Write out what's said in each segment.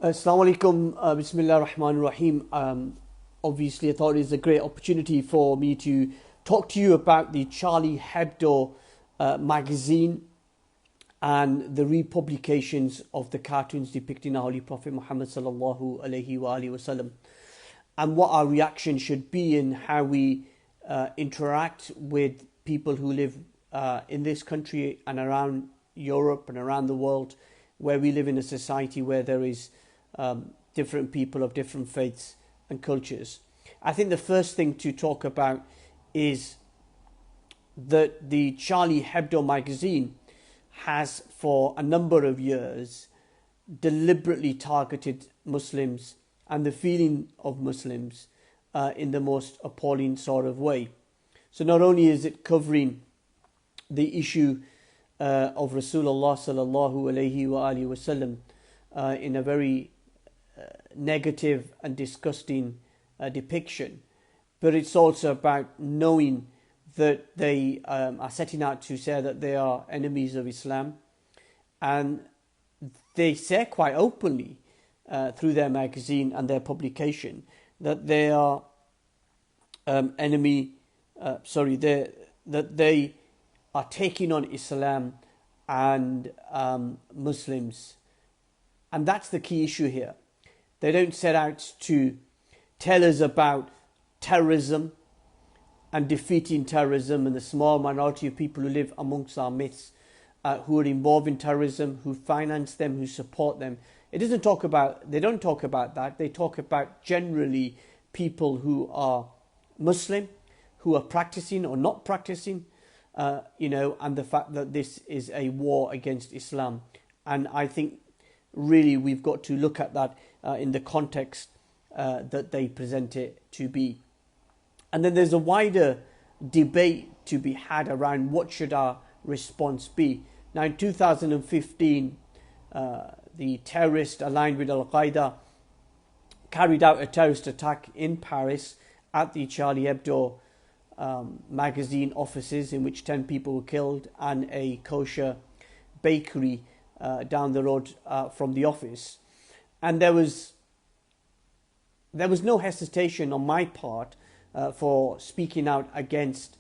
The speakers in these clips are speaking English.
Assalamu alaikum, bismillah rahman rahim. Obviously, I thought it was a great opportunity for me to talk to you about the Charlie Hebdo magazine and the republications of the cartoons depicting our Holy Prophet Muhammad sallallahu alaihi wasallam, and what our reaction should be and how we interact with people who live in this country and around Europe and around the world, where we live in a society where there is different people of different faiths and cultures. I think the first thing to talk about is that the Charlie Hebdo magazine has for a number of years deliberately targeted Muslims and the feeling of Muslims in the most appalling sort of way. So not only is it covering the issue of Rasulullah sallallahu alaihi wasallam in a very negative and disgusting depiction, but it's also about knowing that they are setting out to say that they are enemies of Islam, and they say quite openly through their magazine and their publication that they are that they are taking on Islam and Muslims. And that's the key issue here. They don't set out to tell us about terrorism and defeating terrorism and the small minority of people who live amongst our midst, who are involved in terrorism, who finance them, who support them. They don't talk about that. They talk about generally people who are Muslim, who are practicing or not practicing, and the fact that this is a war against Islam. And I think really we've got to look at that in the context that they present it to be. And then there's a wider debate to be had around what should our response be. Now in 2015, the terrorist aligned with Al-Qaeda carried out a terrorist attack in Paris at the Charlie Hebdo magazine offices, in which 10 people were killed, and a kosher bakery down the road from the office. And there was no hesitation on my part for speaking out against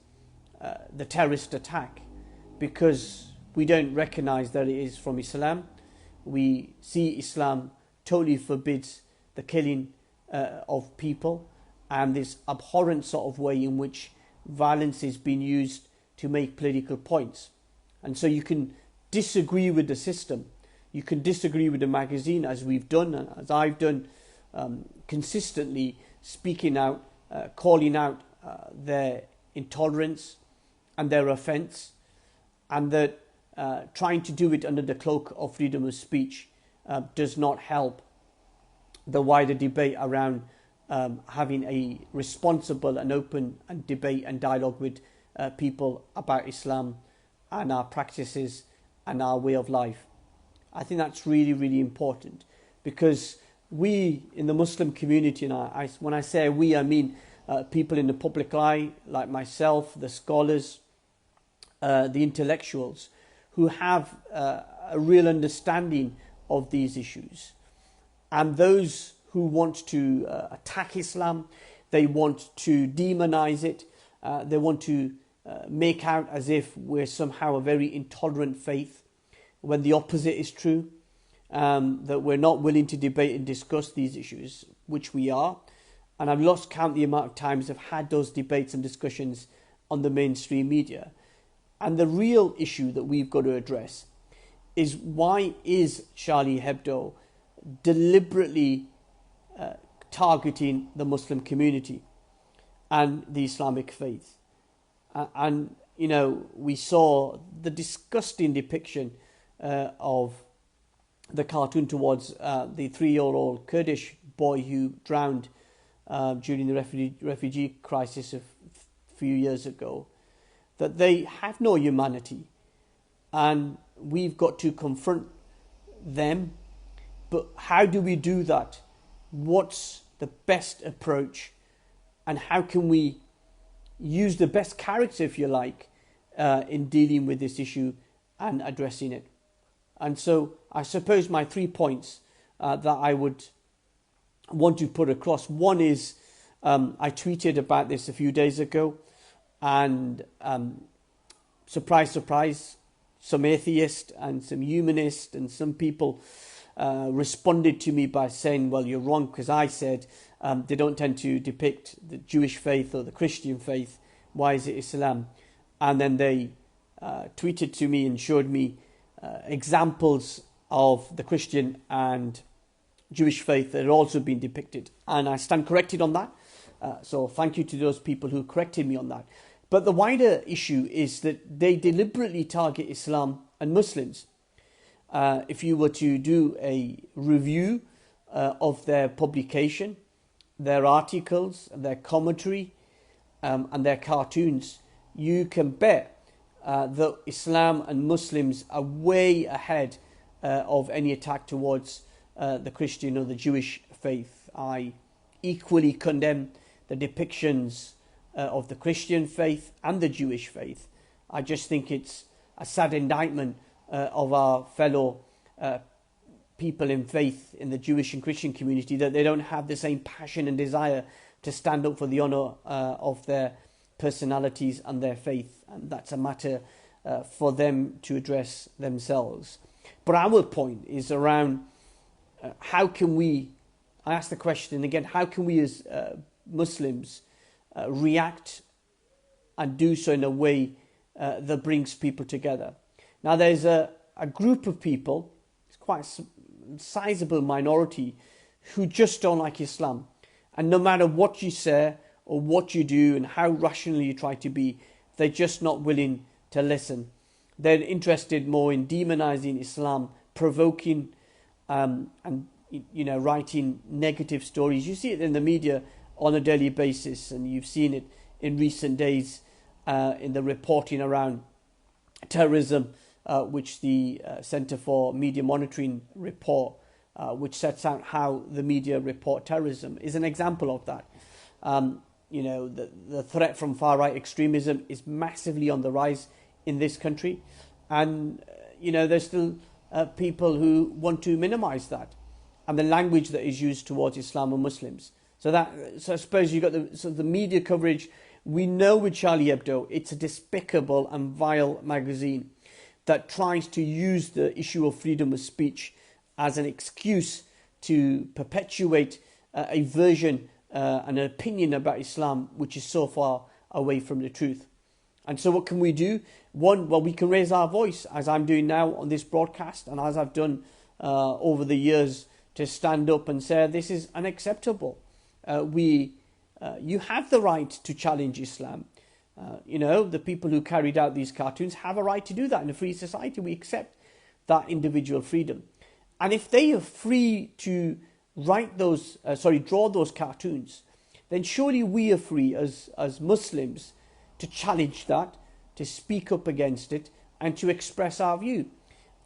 the terrorist attack, because we don't recognize that it is from Islam. We see Islam totally forbids the killing of people, and this abhorrent sort of way in which violence is being used to make political points. And so you can disagree with the system, you can disagree with the magazine, as we've done and as I've done, consistently speaking out, calling out their intolerance and their offence, and that trying to do it under the cloak of freedom of speech does not help the wider debate around having a responsible and open and debate and dialogue with people about Islam and our practices and our way of life. I think that's really, really important, because we in the Muslim community, and when I say we, I mean people in the public eye like myself, the scholars, the intellectuals, who have a real understanding of these issues, and those who want to attack Islam, they want to demonize it, they want to make out as if we're somehow a very intolerant faith, when the opposite is true, that we're not willing to debate and discuss these issues, which we are. And I've lost count the amount of times I've had those debates and discussions on the mainstream media. And the real issue that we've got to address is, why is Charlie Hebdo deliberately targeting the Muslim community and the Islamic faith? And we saw the disgusting depiction of the cartoon towards the 3-year-old Kurdish boy who drowned during the refugee crisis a few years ago, that they have no humanity, and we've got to confront them. But how do we do that? What's the best approach, and how can we use the best character, if you like, in dealing with this issue and addressing it? And so I suppose my 3 points that I would want to put across. One is, I tweeted about this a few days ago, and surprise, surprise, some atheist and some humanist and some people responded to me by saying, well, you're wrong, because I said they don't tend to depict the Jewish faith or the Christian faith. Why is it Islam? And then they tweeted to me and showed me examples of the Christian and Jewish faith that had also been depicted. And I stand corrected on that. So thank you to those people who corrected me on that. But the wider issue is that they deliberately target Islam and Muslims. If you were to do a review of their publication, their articles, their commentary, and their cartoons, you can bet that Islam and Muslims are way ahead of any attack towards the Christian or the Jewish faith. I equally condemn the depictions of the Christian faith and the Jewish faith. I just think it's a sad indictment of our fellow people in faith in the Jewish and Christian community, that they don't have the same passion and desire to stand up for the honour of their personalities and their faith. And that's a matter for them to address themselves. But our point is around how can we, I ask the question again, how can we as Muslims react and do so in a way that brings people together. Now there's a group of people, it's quite a sizable minority, who just don't like Islam. And no matter what you say or what you do and how rational you try to be, they're just not willing to listen. They're interested more in demonizing Islam, provoking and writing negative stories. You see it in the media on a daily basis, and you've seen it in recent days in the reporting around terrorism, which the Centre for Media Monitoring report, which sets out how the media report terrorism, is an example of that. The threat from far-right extremism is massively on the rise in this country, and there's still people who want to minimise that and the language that is used towards Islam and Muslims. So I suppose you got the media coverage. We know with Charlie Hebdo, it's a despicable and vile magazine that tries to use the issue of freedom of speech as an excuse to perpetuate a version, an opinion about Islam which is so far away from the truth. And so what can we do? One, well, we can raise our voice, as I'm doing now on this broadcast, and as I've done over the years, to stand up and say this is unacceptable. You have the right to challenge Islam. The people who carried out these cartoons have a right to do that in a free society. We accept that individual freedom. And if they are free to draw those cartoons, then surely we are free as Muslims to challenge that, to speak up against it, and to express our view.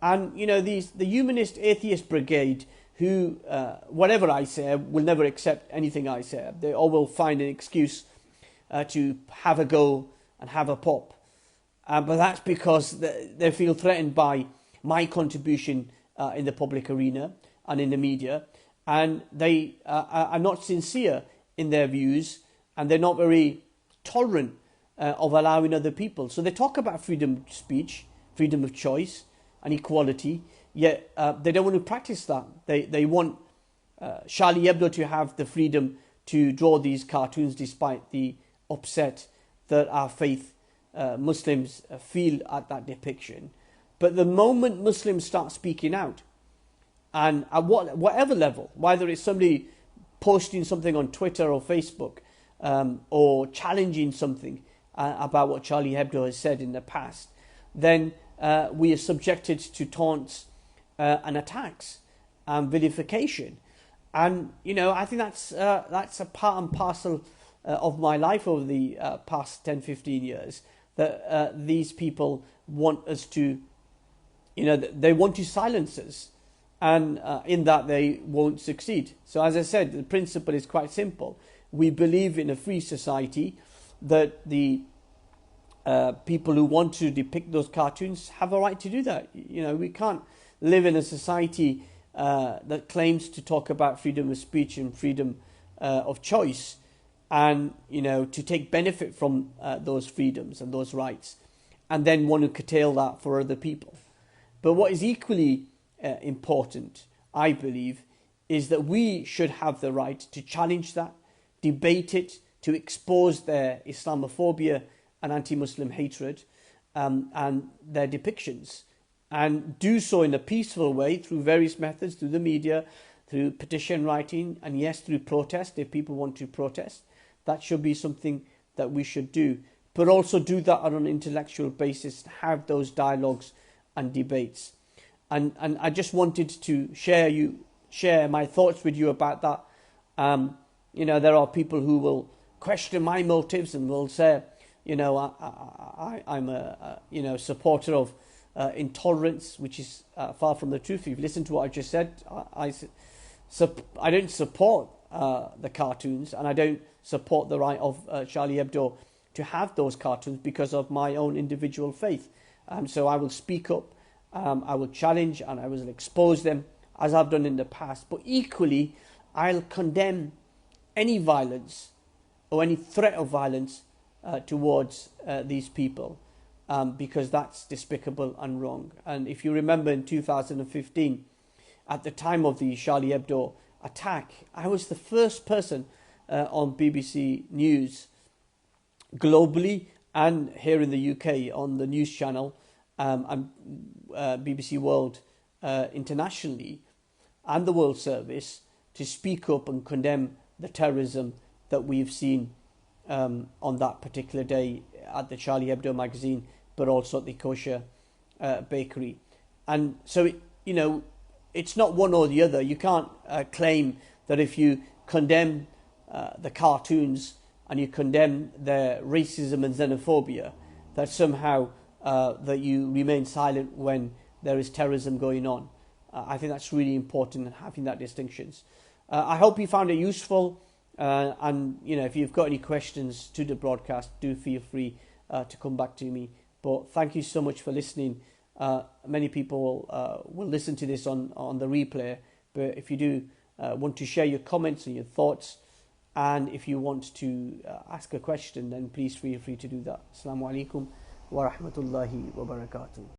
And the humanist atheist brigade, who, whatever I say, will never accept anything I say. They all will find an excuse to have a go and have a pop. But that's because they feel threatened by my contribution in the public arena and in the media. And they are not sincere in their views, and they're not very tolerant of allowing other people. So they talk about freedom of speech, freedom of choice and equality, yet they don't want to practice that. They want Charlie Hebdo to have the freedom to draw these cartoons despite the upset that our faith Muslims feel at that depiction. But the moment Muslims start speaking out, and at whatever level, whether it's somebody posting something on Twitter or Facebook, or challenging something about what Charlie Hebdo has said in the past, then we are subjected to taunts and attacks and vilification. And I think that's a part and parcel of my life over the past 10-15 years, that these people want us to, they want to silence us, and in that they won't succeed. So as I said, the principle is quite simple. We believe in a free society, that the people who want to depict those cartoons have a right to do that. We can't live in a society that claims to talk about freedom of speech and freedom of choice, and to take benefit from those freedoms and those rights, and then want to curtail that for other people. But what is equally important, I believe, is that we should have the right to challenge that, debate it, to expose their Islamophobia and anti-Muslim hatred, and their depictions, and do so in a peaceful way through various methods, through the media, through petition writing, and yes, through protest if people want to protest. That should be something that we should do, but also do that on an intellectual basis, have those dialogues and debates. And I just wanted to share my thoughts with you about that. There are people who will question my motives and will say, I'm a supporter of intolerance, which is far from the truth. If you've listened to what I just said, I don't support the cartoons, and I don't support the right of Charlie Hebdo to have those cartoons because of my own individual faith. So I will speak up, I will challenge, and I will expose them as I've done in the past. But equally, I'll condemn any violence or any threat of violence towards these people, because that's despicable and wrong. And if you remember in 2015, at the time of the Charlie Hebdo attack, I was the first person on BBC News globally and here in the UK on the news channel, and BBC World internationally, and the World Service, to speak up and condemn the terrorism that we've seen on that particular day at the Charlie Hebdo magazine, but also at the kosher bakery. And so, it's not one or the other. You can't claim that if you condemn the cartoons and you condemn their racism and xenophobia, that somehow that you remain silent when there is terrorism going on. I think that's really important, having that distinctions. I hope you found it useful, and if you've got any questions to the broadcast, do feel free to come back to me. But thank you so much for listening. Many people will listen to this on the replay, but if you do want to share your comments and your thoughts, and if you want to ask a question, then please feel free to do that. Assalamu alaikum wa rahmatullahi wa barakatuh.